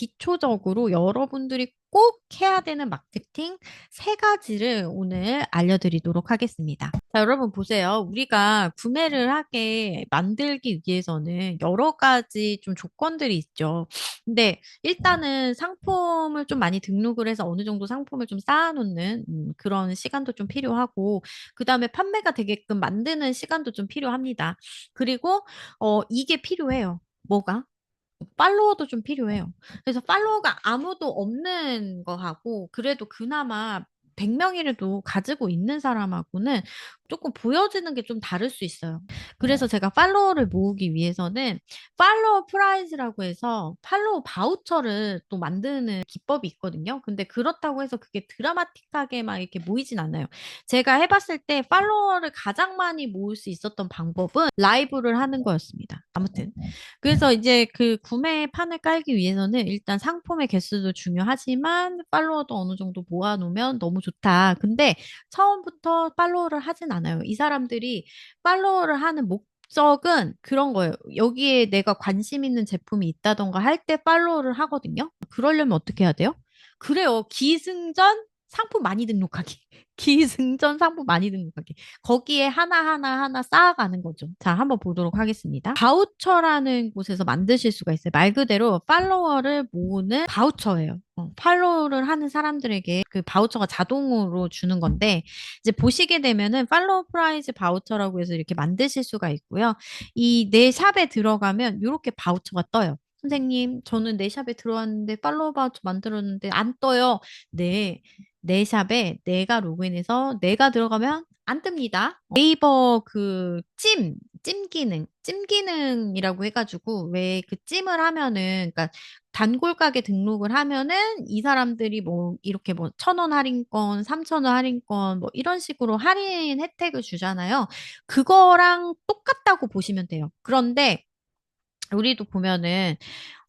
기초적으로 여러분들이 꼭 해야 되는 마케팅 세 가지를 오늘 알려드리도록 하겠습니다. 자, 여러분 보세요. 우리가 구매를 하게 만들기 위해서는 여러 가지 좀 조건들이 있죠. 근데 일단은 상품을 좀 많이 등록을 해서 어느 정도 상품을 좀 쌓아놓는 그런 시간도 좀 필요하고, 그 다음에 판매가 되게끔 만드는 시간도 좀 필요합니다. 그리고 이게 필요해요. 뭐가? 팔로워도 좀 필요해요. 그래서 팔로워가 아무도 없는 거하고 그래도 그나마 100명이라도 가지고 있는 사람하고는 조금 보여지는 게 좀 다를 수 있어요. 그래서 제가 팔로워를 모으기 위해서는 팔로워 프라이즈라고 해서 팔로워 바우처를 또 만드는 기법이 있거든요. 근데 그렇다고 해서 그게 드라마틱하게 막 이렇게 모이진 않아요. 제가 해봤을 때 팔로워를 가장 많이 모을 수 있었던 방법은 라이브를 하는 거였습니다. 아무튼. 그래서 이제 그 구매판을 깔기 위해서는 일단 상품의 개수도 중요하지만 팔로워도 어느 정도 모아놓으면 너무 좋다. 근데 처음부터 팔로워를 하진 않아요. 이 사람들이 팔로워를 하는 목적은 그런 거예요. 여기에 내가 관심 있는 제품이 있다던가 할 때 팔로워를 하거든요. 그러려면 어떻게 해야 돼요? 그래요. 기승전 상품 많이 등록하기. 기승전 상품 많이 등록하기. 거기에 하나하나 쌓아가는 거죠. 자, 한번 보도록 하겠습니다. 바우처라는 곳에서 만드실 수가 있어요. 말 그대로 팔로워를 모으는 바우처예요. 팔로우를 하는 사람들에게 그 바우처가 자동으로 주는 건데, 이제 보시게 되면은 팔로우 프라이즈 바우처라고 해서 이렇게 만드실 수가 있고요. 이 내 샵에 들어가면 이렇게 바우처가 떠요. 선생님, 저는 내 샵에 들어왔는데 팔로우 바우처 만들었는데 안 떠요. 네. 내 샵에 내가 로그인해서 내가 들어가면 안 뜹니다. 네이버 그 찜 기능이라고 해가지고 왜 그 찜을 하면은, 그러니까 단골 가게 등록을 하면은 이 사람들이 뭐 이렇게 뭐 1,000원 할인권, 3,000원 할인권 뭐 이런 식으로 할인 혜택을 주잖아요. 그거랑 똑같다고 보시면 돼요. 그런데 우리도 보면은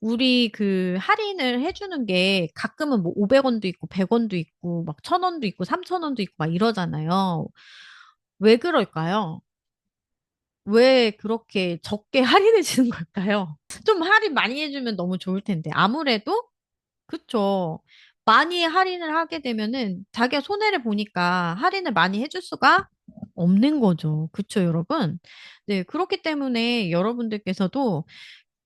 우리 그 할인을 해주는 게 가끔은 뭐 500원도 있고 100원도 있고 막 1,000원도 있고 3,000원도 있고 막 이러잖아요. 왜 그럴까요? 왜 그렇게 적게 할인해 주는 걸까요? 좀 할인 많이 해주면 너무 좋을 텐데. 아무래도, 그쵸. 많이 할인을 하게 되면은 자기가 손해를 보니까 할인을 많이 해줄 수가 없는 거죠. 그쵸, 여러분? 네, 그렇기 때문에 여러분들께서도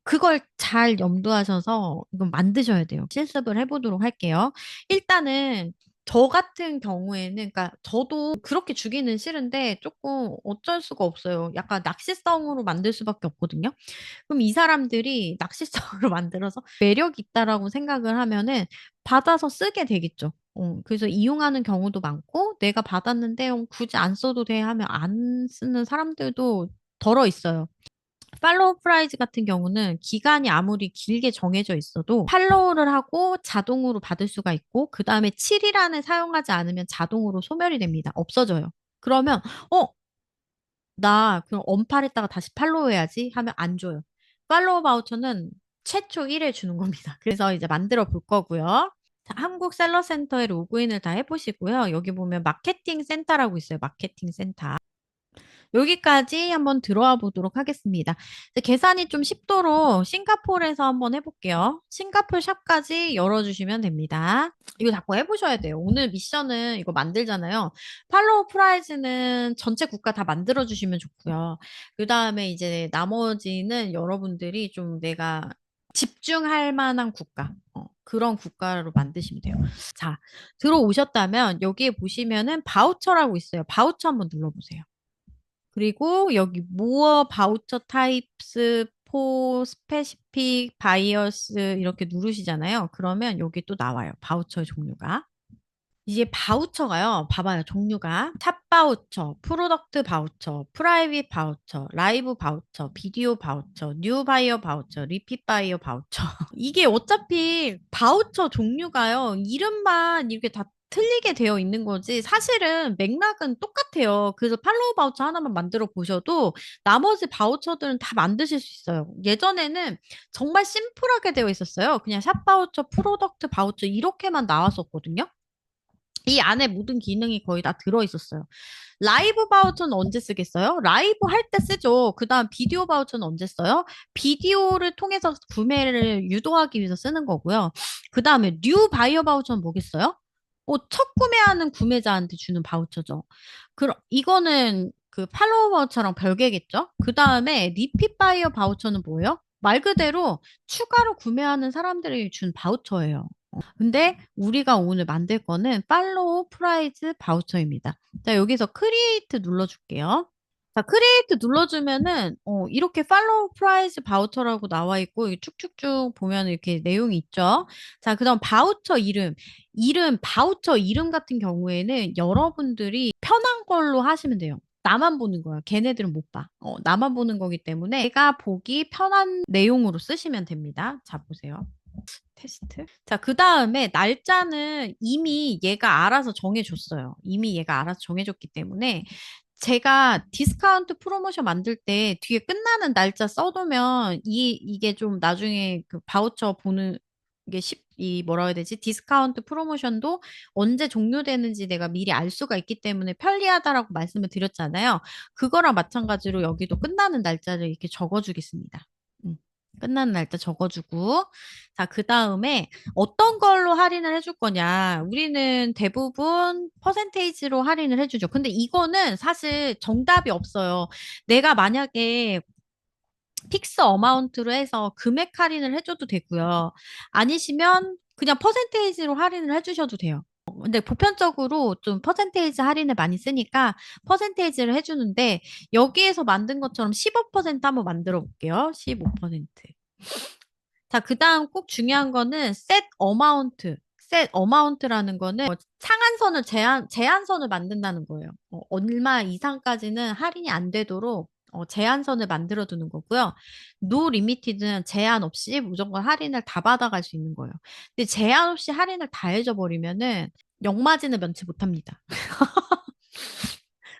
그걸 잘 염두하셔서 이건 만드셔야 돼요. 실습을 해보도록 할게요. 일단은 저 같은 경우에는, 그러니까 저도 그렇게 주기는 싫은데 조금 어쩔 수가 없어요. 약간 낚시성으로 만들 수밖에 없거든요. 그럼 이 사람들이 낚시성으로 만들어서 매력 있다라고 생각을 하면은 받아서 쓰게 되겠죠. 그래서 이용하는 경우도 많고 내가 받았는데 굳이 안 써도 돼 하면 안 쓰는 사람들도 덜어 있어요. 팔로우 프라이즈 같은 경우는 기간이 아무리 길게 정해져 있어도 팔로우를 하고 자동으로 받을 수가 있고 그 다음에 7일안을 사용하지 않으면 자동으로 소멸이 됩니다. 없어져요. 그러면 어, 나 그럼 언팔했다가 다시 팔로우 해야지 하면 안 줘요. 팔로우 바우처는 최초 1회 주는 겁니다. 그래서 이제 만들어 볼 거고요. 자, 한국 셀러 센터에 로그인을 다 해보시고요. 여기 보면 마케팅 센터라고 있어요. 마케팅 센터. 여기까지 한번 들어와 보도록 하겠습니다. 이제 계산이 좀 쉽도록 싱가포르에서 한번 해볼게요. 싱가포르 샵까지 열어주시면 됩니다. 이거 자꾸 해보셔야 돼요. 오늘 미션은 이거 만들잖아요. 팔로우 프라이즈는 전체 국가 다 만들어주시면 좋고요. 그 다음에 이제 나머지는 여러분들이 좀 내가 집중할 만한 국가, 그런 국가로 만드시면 돼요. 자, 들어오셨다면 여기에 보시면은 바우처라고 있어요. 바우처 한번 눌러보세요. 그리고 여기 무어 바우처 타입스 포 스페시픽 바이어스 이렇게 누르시잖아요. 그러면 여기 또 나와요. 바우처의 종류가. 이제 바우처가요. 봐봐요. 종류가 탑 바우처, 프로덕트 바우처, 프라이빗 바우처, 라이브 바우처, 비디오 바우처, 뉴 바이어 바우처, 리핏 바이어 바우처. 이게 어차피 바우처 종류가요. 이름만 이렇게 다 틀리게 되어 있는 거지. 사실은 맥락은 똑같아요. 그래서 팔로우 바우처 하나만 만들어 보셔도 나머지 바우처들은 다 만드실 수 있어요. 예전에는 정말 심플하게 되어 있었어요. 그냥 샵 바우처, 프로덕트 바우처 이렇게만 나왔었거든요. 이 안에 모든 기능이 거의 다 들어있었어요. 라이브 바우처는 언제 쓰겠어요? 라이브 할 때 쓰죠. 그 다음 비디오 바우처는 언제 써요? 비디오를 통해서 구매를 유도하기 위해서 쓰는 거고요. 그 다음에 뉴 바이어 바우처는 뭐겠어요? 첫 구매하는 구매자한테 주는 바우처죠. 그럼 이거는 그 팔로워 바우처랑 별개겠죠? 그 다음에 리핏 바이어 바우처는 뭐예요? 말 그대로 추가로 구매하는 사람들이 준 바우처예요. 근데 우리가 오늘 만들 거는 팔로우 프라이즈 바우처입니다. 자, 여기서 크리에이트 눌러줄게요. 자, 크리에이트 눌러주면은, 이렇게 팔로우 프라이즈 바우처라고 나와 있고, 이 쭉쭉쭉 보면 이렇게 내용이 있죠. 자, 그 다음 바우처 이름. 바우처 이름 같은 경우에는 여러분들이 편한 걸로 하시면 돼요. 나만 보는 거야. 걔네들은 못 봐. 나만 보는 거기 때문에 내가 보기 편한 내용으로 쓰시면 됩니다. 자, 보세요. 테스트. 자, 그 다음에 날짜는 이미 얘가 알아서 정해줬어요. 이미 얘가 알아서 정해줬기 때문에 제가 디스카운트 프로모션 만들 때 뒤에 끝나는 날짜 써두면 이게 좀 나중에 그 바우처 보는 게 이 뭐라 해야 되지? 디스카운트 프로모션도 언제 종료되는지 내가 미리 알 수가 있기 때문에 편리하다라고 말씀을 드렸잖아요. 그거랑 마찬가지로 여기도 끝나는 날짜를 이렇게 적어주겠습니다. 음. 끝나는 날짜 적어주고, 자, 그 다음에 어떤 걸로 할인을 해줄 거냐. 우리는 대부분 퍼센테이지로 할인을 해주죠. 근데 이거는 사실 정답이 없어요. 내가 만약에 픽스 어마운트로 해서 금액 할인을 해줘도 되고요. 아니시면 그냥 퍼센테이지로 할인을 해주셔도 돼요. 근데 보편적으로 좀 퍼센테이지 할인을 많이 쓰니까 퍼센테이지를 해주는데 여기에서 만든 것처럼 15% 한번 만들어 볼게요. 15%. 자, 그 다음 꼭 중요한 거는 set amount. set amount라는 거는 상한선을 제한선을 만든다는 거예요. 얼마 이상까지는 할인이 안 되도록 제한선을 만들어 두는 거고요. no limited는 제한 없이 무조건 할인을 다 받아갈 수 있는 거예요. 근데 제한 없이 할인을 다 해줘 버리면은 역마진을 면치 못합니다.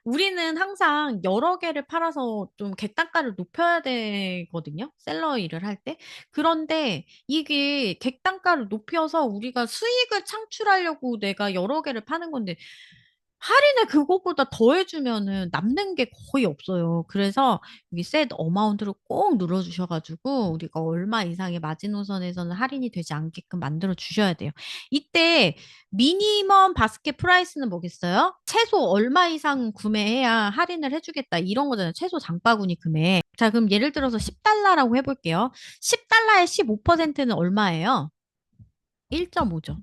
우리는 항상 여러 개를 팔아서 좀 객단가를 높여야 되거든요. 셀러 일을 할 때. 그런데 이게 객단가를 높여서 우리가 수익을 창출하려고 내가 여러 개를 파는 건데 할인을 그거보다 더 해주면은 남는 게 거의 없어요. 그래서 여기 셋 어마운트를 꼭 눌러주셔가지고 우리가 얼마 이상의 마지노선에서는 할인이 되지 않게끔 만들어 주셔야 돼요. 이때 미니멈 바스켓 프라이스는 뭐겠어요? 최소 얼마 이상 구매해야 할인을 해주겠다 이런 거잖아요. 최소 장바구니 금액. 자, 그럼 예를 들어서 10달러라고 해볼게요. 10달러에 15%는 얼마예요? 1.5죠.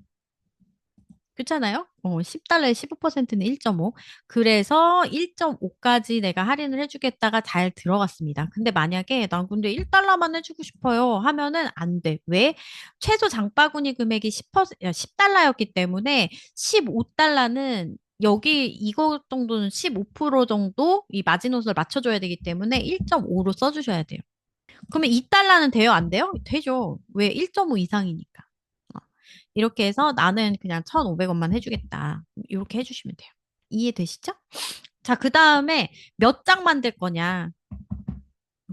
그렇잖아요? 10달러에 15%는 1.5. 그래서 1.5까지 내가 할인을 해주겠다가 잘 들어갔습니다. 근데 만약에 난 근데 1달러만 해주고 싶어요 하면은 안 돼. 왜? 최소 장바구니 금액이 10달러였기 때문에 15달러는 여기 이거 정도는 15% 정도 이 마지노선을 맞춰줘야 되기 때문에 1.5로 써주셔야 돼요. 그러면 2달러는 돼요? 안 돼요? 되죠. 왜? 1.5 이상이니까. 어. 이렇게 해서 나는 그냥 1,500원만 해주겠다. 이렇게 해주시면 돼요. 이해되시죠? 자, 그 다음에 몇 장 만들 거냐?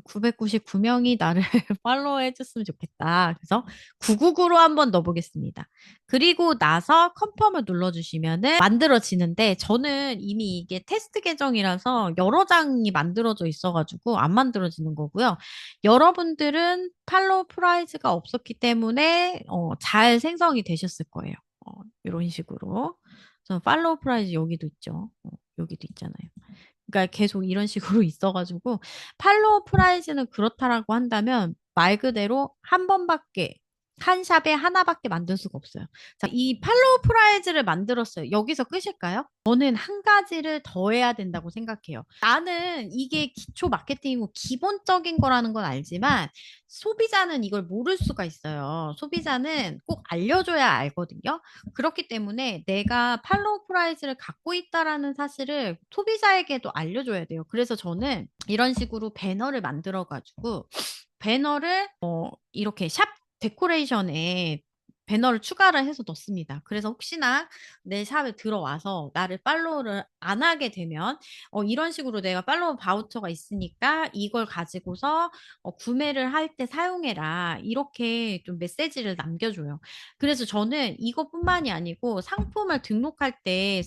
999명이 나를 팔로우 해줬으면 좋겠다. 그래서 999로 한번 넣어보겠습니다. 그리고 나서 컨펌을 눌러주시면은 만들어지는데 저는 이미 이게 테스트 계정이라서 여러 장이 만들어져 있어가지고 안 만들어지는 거고요. 여러분들은 팔로우 프라이즈가 없었기 때문에 잘 생성이 되셨을 거예요. 이런 식으로. 저 팔로우 프라이즈 여기도 있죠. 여기도 있잖아요. 그러니까 계속 이런 식으로 있어가지고 팔로우 프라이즈는 그렇다라고 한다면 말 그대로 한 번밖에 한 샵에 하나밖에 만들 수가 없어요. 자, 이 팔로우 프라이즈를 만들었어요. 여기서 끝일까요? 저는 한 가지를 더 해야 된다고 생각해요. 나는 이게 기초 마케팅이고 기본적인 거라는 건 알지만 소비자는 이걸 모를 수가 있어요. 소비자는 꼭 알려줘야 알거든요. 그렇기 때문에 내가 팔로우 프라이즈를 갖고 있다라는 사실을 소비자에게도 알려줘야 돼요. 그래서 저는 이런 식으로 배너를 만들어가지고 배너를 이렇게 샵 데코레이션에 배너를 추가를 해서 넣습니다. 그래서 혹시나 내 샵에 들어와서 나를 팔로우를 안 하게 되면 이런 식으로 내가 팔로우 바우처가 있으니까 이걸 가지고서 구매를 할 때 사용해라. 이렇게 좀 메시지를 남겨줘요. 그래서 저는 이것뿐만이 아니고 상품을 등록할 때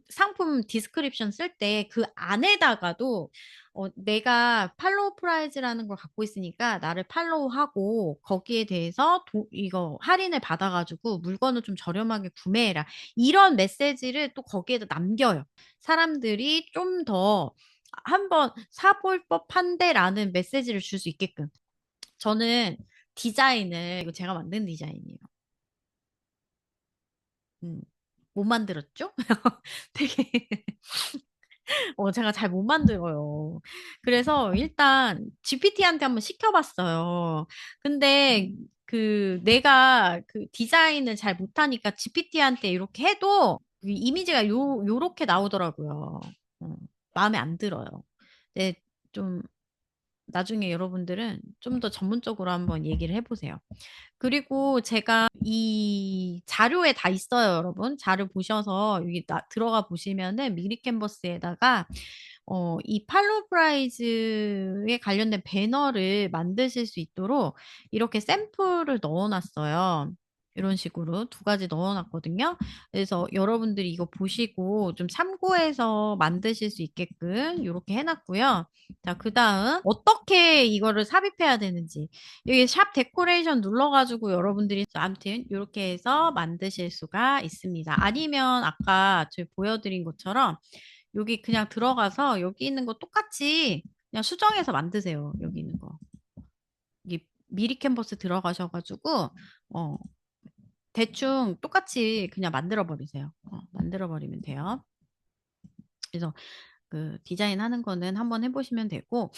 상품 디스크립션 쓸 때 그 안에다가도 내가 팔로우 프라이즈라는 걸 갖고 있으니까 나를 팔로우하고 거기에 대해서 이거 할인을 받아가지고 물건을 좀 저렴하게 구매해라. 이런 메시지를 또 거기에다 남겨요. 사람들이 좀 더 한번 사볼 법한데라는 메시지를 줄 수 있게끔. 저는 디자인을, 이거 제가 만든 디자인이에요. 음, 못 만들었죠? 되게 제가 잘 못 만들어요. 그래서 일단 GPT한테 한번 시켜봤어요. 근데 내가 그 디자인을 잘 못하니까 GPT한테 이렇게 해도 이 이미지가 요렇게 나오더라고요. 어, 마음에 안 들어요. 근데 좀 나중에 여러분들은 좀 더 전문적으로 한번 얘기를 해보세요. 그리고 제가 이 자료에 다 있어요, 여러분. 자료 보셔서 여기 들어가 보시면은 미리 캔버스에다가 이 팔로우 프라이즈에 관련된 배너를 만드실 수 있도록 이렇게 샘플을 넣어놨어요. 이런 식으로 두 가지 넣어놨거든요. 그래서 여러분들이 이거 보시고 좀 참고해서 만드실 수 있게끔 이렇게 해놨고요. 자, 그 다음 어떻게 이거를 삽입해야 되는지 여기 샵 데코레이션 눌러가지고 여러분들이 아무튼 이렇게 해서 만드실 수가 있습니다. 아니면 아까 저희 보여드린 것처럼 여기 그냥 들어가서 여기 있는 거 똑같이 그냥 수정해서 만드세요. 여기 있는 거. 여기 미리 캔버스 들어가셔가지고 어, 대충 똑같이 그냥 만들어 버리세요. 만들어 버리면 돼요. 그래서 그 디자인 하는 거는 한번 해보시면 되고